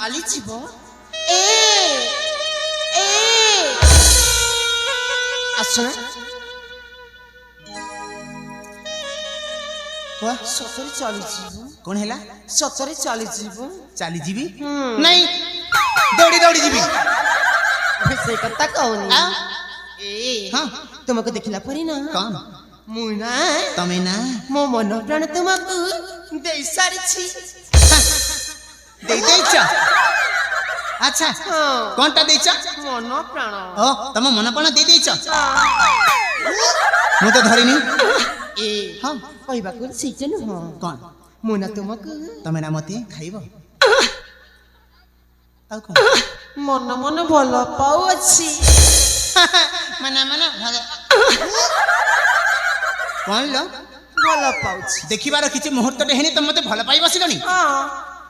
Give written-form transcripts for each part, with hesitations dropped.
चली जीव आसना सतरे चली जीव कौन है सतरे चली जीव चली जीवी नहीं दौड़ी दौड़ी जीवी से कथा कहूनी हाँ तुमको देखला परी ना कौन मुना तमे ना मो मन प्राण तुमको दे सारी छी दे देछ अच्छा कोनटा देछ मन प्राण ओ तम मन प्राण दे देछ मु तो धरिनी ए हां कहबा को सीजन हो कोन मुना तुमको तमे ना मते खाइबो आउ कोन मन मन भलो पाउ अछि मना मना कौन लो भल पाउछ देखिबार किछि मुहूर्त हेनी तुम मते भल पाइ बसिलनी हां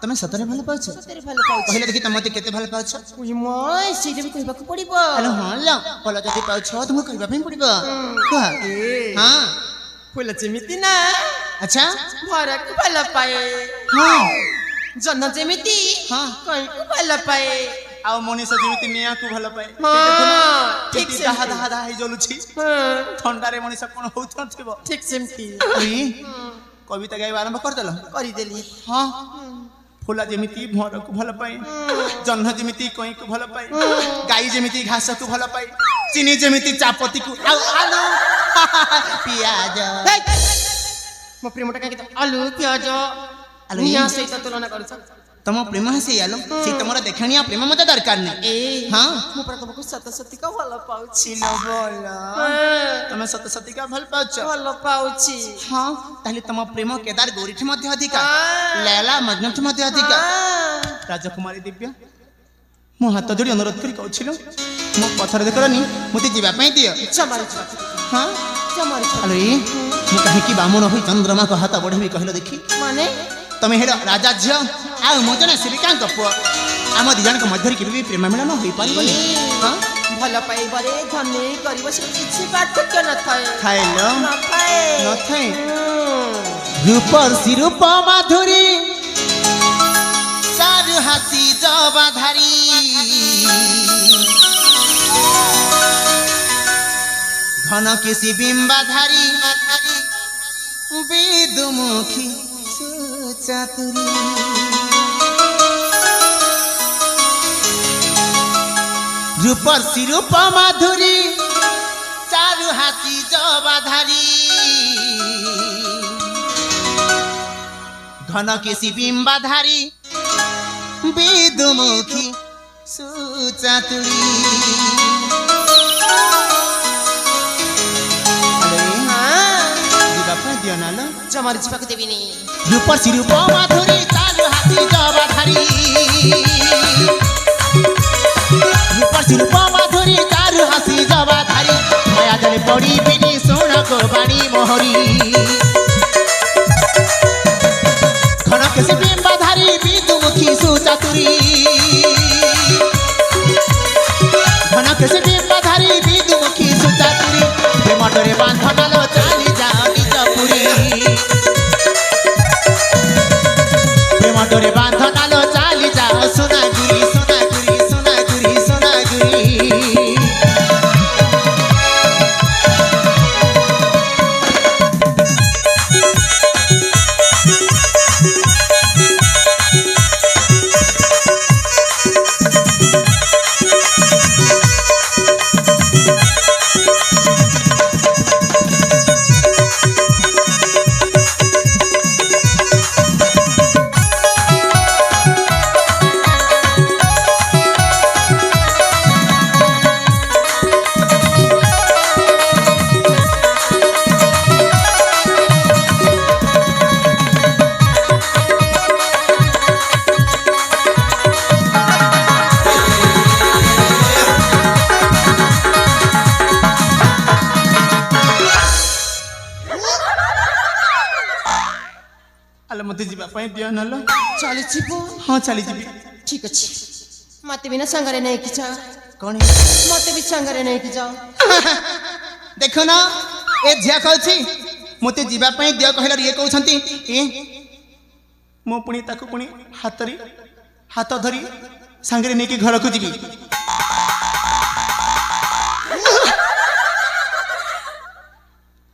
तमे सतरे भल पाउछ सतरे भल पाउछ पहिले देखि तुम मते केते भल पाउछ उई मय सीधे भी कहबा को पड़िबो हेलो हां लो भल जति पाउछ तुमको कहबा पई पड़िबो कह हां फुल जेमिति ना अच्छा भरा को भल पाए हां जन जेमिति हां कई को भल पाए आ मनीष जेमिति निया को भल पाए हां ठीक से दाहा दाहा दाहा जलुछि ठंडा रे मनीष कोन होउथथिबो ठीक सेमती कविता गाइबा आरंभ कर देलो करि देली हां फुला जेमिति भर को भल पाए जन्ह जेमिति कई को भल पाए गाई जेमिति घास को भल पाए चीनी जेमिति चापती को आलू पियाज मो प्रेमटा का आलू प्याज आलू निया सहित तुलना करछ तम प्रेम हसी आलो से तमरा देखणिया प्रेम मते दरकार नै हां मो पर तुमको सत सती का भल पाउछि न बोला तमे सत सती का भल पाउछ भल पाउछि हां ताले तम प्रेम केदार गौरी ठ मध्य अधिका लैला मजनू ठ मध्य अधिका राजकुमारी दिव्या मो हाथ जोड़ी अनुरोध करी कहछिलो मो पथर देखलनी मते जीवा पई दियो चमारी हां चमारी अरे मु कहि कि बामन होई चंद्रमा को हाथ बढ़ेबी कहलो देखी माने तमे हेड राजा झ आ मो जने श्रीकांत पुआ आम दिजन को मध्य केबे भी प्रेम मिलन होई पारिबनी हां भल पाई बरे धने करिव से किछि पार्थक्य न थाए खाइलो न थाए न थाए रूपर सिरूप माधुरी चारु हासी जबाधारी घन केसी बिंबाधारी बेदमुखी सुचातुरी रूपर सिरूप माधुरी चारु हासी जबाधारी घन केसी बिंबाधारी बेदमुखी सुचातुरी चमारी चिपाक देबिनी रूपर सिरूप माधुरी चारु हासी जबाधारी रूपर सिरूप माधुरी चारु हासी जबाधारी माया जले पड़ी बिनी सोना को बाणी मोहरी खनक से बिंबाधारी बिंदुमुखी सुचातुरी खनक से बिंबाधारी बिंदुमुखी सुचातुरी प्रेम डोरे बांधनालो चाली जाओ निज पुरी प्रेम डोरे बांधनालो चाली जाओ सोनागुरी सोनागुरी सोनागुरी सोनागुरी आलो मते जीवा पई दियो नलो चली छिपो हां चली जीवी ठीक अछि मते बिना संगरे नहीं कि जा कौन मते भी संगरे नहीं कि जा देखो ना ए झिया कहछि मते जीवा पई दियो कहला ये कहउछंती ए मो पुणी ताकू पुणी ହାତ ଧରି ସାଙ୍ଗରେ ନେଇକି ଘରକୁ ଯିବି।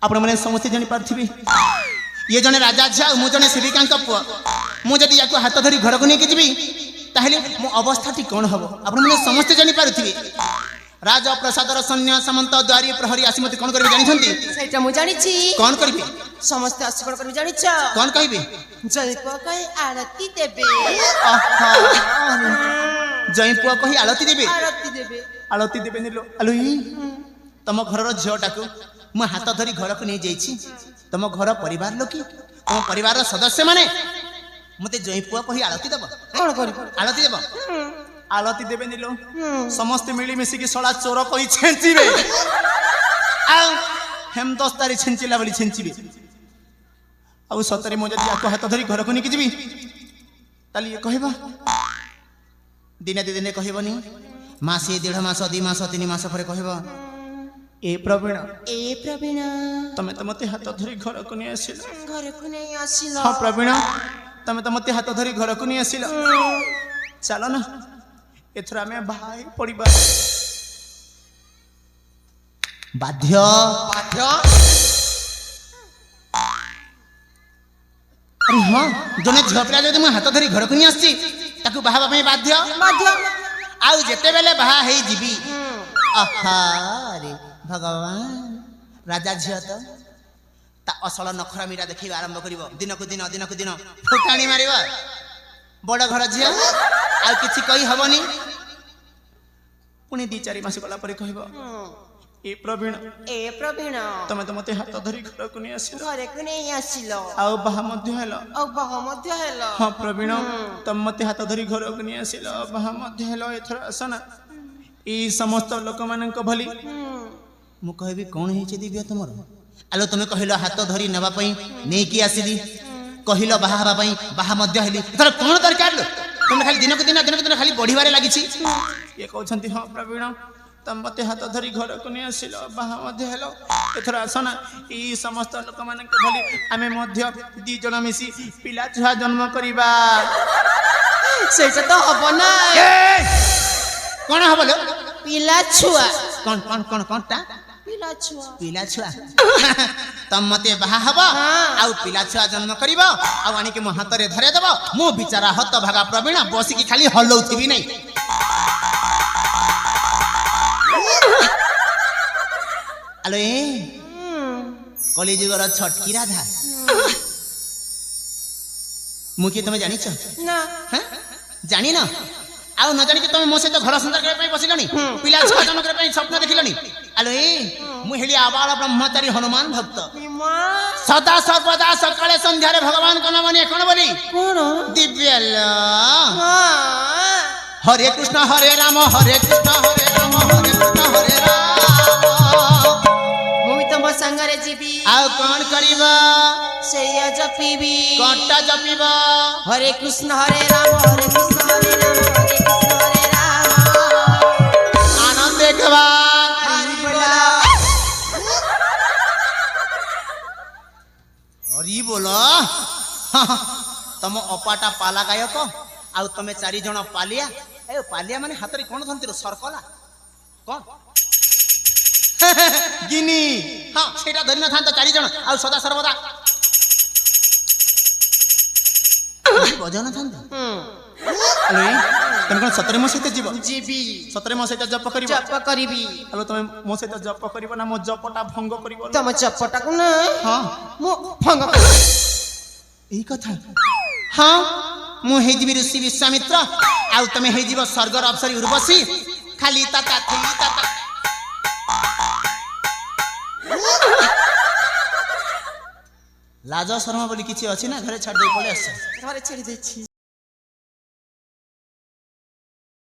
ଆପଣମାନେ ସମସ୍ତେ ଜାଣିପାରୁଥିବେ ଇଏ ଜଣେ ରାଜା ଝିଅ ଆଉ ମୁଁ ଜଣେ ସେବିକାଙ୍କ ପୁଅ। ମୁଁ ଯଦି ୟାକୁ ହାତ ଧରି ଘରକୁ ନେଇକି ଯିବି ତାହେଲେ ମୋ ଅବସ୍ଥାଟି କ'ଣ ହବ ଆପଣମାନେ ସମସ୍ତେ ଜାଣିପାରୁଥିବେ। ରାଜପ୍ରସାଦର ସୈନ୍ୟ ସାମନ୍ତ ଦ୍ୱାରୀ ପ୍ରହରୀ ଆସି ମୋତେ କ'ଣ କରିବେ ଜାଣିଛନ୍ତି? ସେଇଟା ମୁଁ ଜାଣିଛି। କ'ଣ କରିବେ? ସମସ୍ତେ ଆସି କ'ଣ କରିବେ ଜାଣିଛ? କ'ଣ କହିବେ? ଜୟ ପୁଅ କହି ଆଳତି ଦେବେ। ଜଇଁ ପୁଅ କହି ଆଳତି ଦେବେ। ଆଳତି ଦେବେ। ଆଳତି ଦେବେ ନିଲୋ ଆଲୋଇ ତମ ଘରର ଝିଅଟାକୁ ମୁଁ ହାତ ଧରି ଘରକୁ ନେଇଯାଇଛି। ତମ ଘର ପରିବାର ଲୋକେ ତମ ପରିବାରର ସଦସ୍ୟମାନେ ମତେ ଜଇଁ ପୁଅ କହି ଆଳତି ଦେବ। କ'ଣ କରିବ? ଆଳତି ଦେବ। ଆଳତି ଦେବେ ନିଲୋ ସମସ୍ତେ ମିଳିମିଶିକି ଶଳା ଚୋର କହି ଛେଞ୍ଚିବେ ଆଉ ହେମଦସ୍ତାରେ ଛେଞ୍ଚିଲା ଭଳି ଛେଞ୍ଚିବେ। ଆଉ ସତରେ ମୁଁ ଯଦି ୟାକୁ ହାତ ଧରି ଘରକୁ ନେଇକି ଯିବି ତାହେଲେ ଇଏ କହିବ ଦିନେ ଦୁଇ ଦିନେ କହିବନି ମାସେ 1.5 ମାସ 2 ମାସ 3 ମାସ ପରେ କହିବ ଏ ପ୍ରବୀଣ ତମେ ତ ମତେ ହାତ ଧରି ଘରକୁ ନେଇ ଆସିଲ। ଘରକୁ ନେଇ ଆସିଲ। ହଁ ପ୍ରବୀଣ ତମେ ତ ମତେ ହାତ ଧରି ଘରକୁ ନେଇ ଆସିଲ। ଚାଲ ନା ଏଥର ଆମେ ଭାଇ ପଡ଼ିବା। ବାଧ୍ୟ ବାଧ୍ୟ। ଆରେ ହଁ ଜଣେ ଝିଅ ପିଲା ଯଦି ମୁଁ ହାତ ଧରି ଘରକୁ ନେଇ ଆସିଛି ତାକୁ ବାହା ହେବା ପାଇଁ ବାଧ୍ୟ। ବାଧ୍ୟ। ଆଉ ଯେତେବେଳେ ବାହା ହେଇଯିବି ଆହାରେ ଭଗବାନ ରାଜା ଝିଅ ତ ତା ଅସଳ ନଖରା ମୀରା ଦେଖିବା ଆରମ୍ଭ କରିବ। ଦିନକୁ ଦିନ ଫୁଟାଣି ମାରିବ। ବଡ଼ ଘର ଝିଅ ଆଉ କିଛି କହି ହବନି। ପୁଣି 2-4 ମାସ ଗଲା ପରେ କହିବ ଏ ପ୍ରବୀଣ ତମେ ତ ମତେ ହାତ ଧରି ଘରକୁ ନେଇ ଆସିଲ। ଘରକୁ ନେଇ ଆସିଲ। ଆଉ ବାହା ମଧ୍ୟ ହେଲ। ହଁ ପ୍ରବୀଣ ତମେ ମତେ ହାତ ଧରି ଘରକୁ ନେଇ ଆସିଲ ବାହା ମଧ୍ୟ ହେଲ। ଏଥର ଆସ ନା ଏଇ ସମସ୍ତ ଲୋକମାନଙ୍କ ଭଳି ମୁଁ କହିବି କ'ଣ ହେଇଛି ଦିବ୍ୟ ତମର? ଆଲୋ ତମେ କହିଲ ହାତ ଧରି ନେବା ପାଇଁ ନେଇକି ଆସିଲି କହିଲ ବାହା ହେବା ପାଇଁ ବାହା ମଧ୍ୟ ହେଲି। ଏଥର କ'ଣ ଦରକାର ଲୋ? ତମେ ଖାଲି ଦିନକୁ ଦିନ ଖାଲି ବଢିବାରେ ଲାଗିଛି। ଇଏ କହୁଛନ୍ତି ହଁ ପ୍ରବୀଣ ତମେ ମତେ ହାତ ଧରି ଘରକୁ ନେଇ ଆସିଲ ବାହା ମଧ୍ୟ ହେଲ। ଏଥର ଆସ ନା ଏଇ ସମସ୍ତ ଲୋକମାନଙ୍କ ଭଳି ଆମେ ମଧ୍ୟ 2 ଜଣ ମିଶି ପିଲା ଛୁଆ ଜନ୍ମ କରିବା। ସେଇଟା ତ ହବ ନା। କ'ଣ ହବ ଲୋ? ପିଲା ଛୁଆ। କ'ଣଟା? ପିଲା ଛୁଆ ତମ ମତେ ବାହା ହବ ଆଉ ପିଲା ଛୁଆ ଜନ୍ମ କରିବ ଆଉ ଆଣିକି ମୋ ହାତରେ ଧରେଇ ଦେବ। ମୁଁ ବିଚାରା ହତ ଭାଗା ପ୍ରବୀଣ ବସିକି ଖାଲି ହଲଉଥିବି ନାଇଁ। ଆଲୋ ଏ କଳିଯୁଗର ଛଟକି ରାଧା ମୁଁ କିଏ ତମେ ଜାଣିଛ? ନା। ଜାଣିନ? ଆଉ ନ ଜାଣିକି ତମେ ମୋ ସହିତ ଘର ସଂସାର କରିବା ପାଇଁ ବସିଲଣି ପିଲା ଛୁଆ ଜନ୍ମ କରିବା ପାଇଁ ସ୍ୱପ୍ନ ଦେଖିଲଣି। ଆଲୋ ଏ ମୁଁ ହେଲି ଆବାଳ ବ୍ରହ୍ମଚାରୀ ହନୁମାନ ଭକ୍ତ। ସଦା ସର୍ବଦା ସକାଳେ ସନ୍ଧ୍ୟାରେ ଭଗବାନଙ୍କ ନାମ ନିଏ। କ'ଣ ବୋଲି? ଦିବ୍ୟ ହରେ କୃଷ୍ଣ ହରେ ରାମ ହରେ କୃଷ୍ଣ ହରେ ରାମ ହରେ କୃଷ୍ଣ ହରେ ରାମ। ମୁଁ ବି ତମ ସାଙ୍ଗରେ ଯିବି। ଆଉ କ'ଣ କରିବ? ସେଇଆ ଜପିବି। କଣ୍ଟା ଜପିବ? ହରେ କୃଷ୍ଣ ହରେ ରାମ ହରେ କୃଷ୍ଣ ହରେ ରାମ ହରେ କୃଷ୍ଣ ହରେ ରାମ। ଆନନ୍ଦ ଦେଖବା ହରି ବୋଲ। ତମ ଅପାଟା ପାଲା ଗାୟକ ଆଉ ତମେ 4 ଜଣ ପାଲିଆ। ଏ ପାଲିଆ ମାନେ ହାତରେ କ'ଣ ଧରନ୍ତି? ସରକଲା କ'ଣ ଗିନି? ହଁ ସେଇଟା ଧରି ନଥାନ୍ତ 4 ଜଣ ଆଉ ସଦା ସର୍ବଦା ବଜାଉ ନଥାନ୍ତ। ତମେ କ'ଣ ସତରେ ମୋ ସହିତ ଯିବ? ଯିବି। ସତରେ ମୋ ସହିତ ଜପ କରିବ? ଜପ କରିବି। ଆଲୋ ତମେ ମୋ ସହିତ ଜପ କରିବ ନା ମୋ ଜପଟା ଭଙ୍ଗ କରିବ? ତମ ଜପଟାକୁ ନା ହଁ ମୁଁ ଭଙ୍ଗ କରିବି। ଏଇ କଥା। ହଁ ମୁଁ ହେଇଯିବି ଋଷି ବିଶ୍ୱାମିତ୍ର ଆଉ ତମେ ହେଇଯିବ ସ୍ୱର୍ଗର ଅପ୍ସରୀ ଉର୍ବଶୀ। ଖାଲି ତାତା ଲାଜ ଶରମ ବୋଲି କିଛି ଅଛି ନା? ଘରେ ଛାଡ଼ି ଦେଇ ପଳେଇ ଆସ। ଘରେ ଛାଡ଼ି ଦେଇଛି।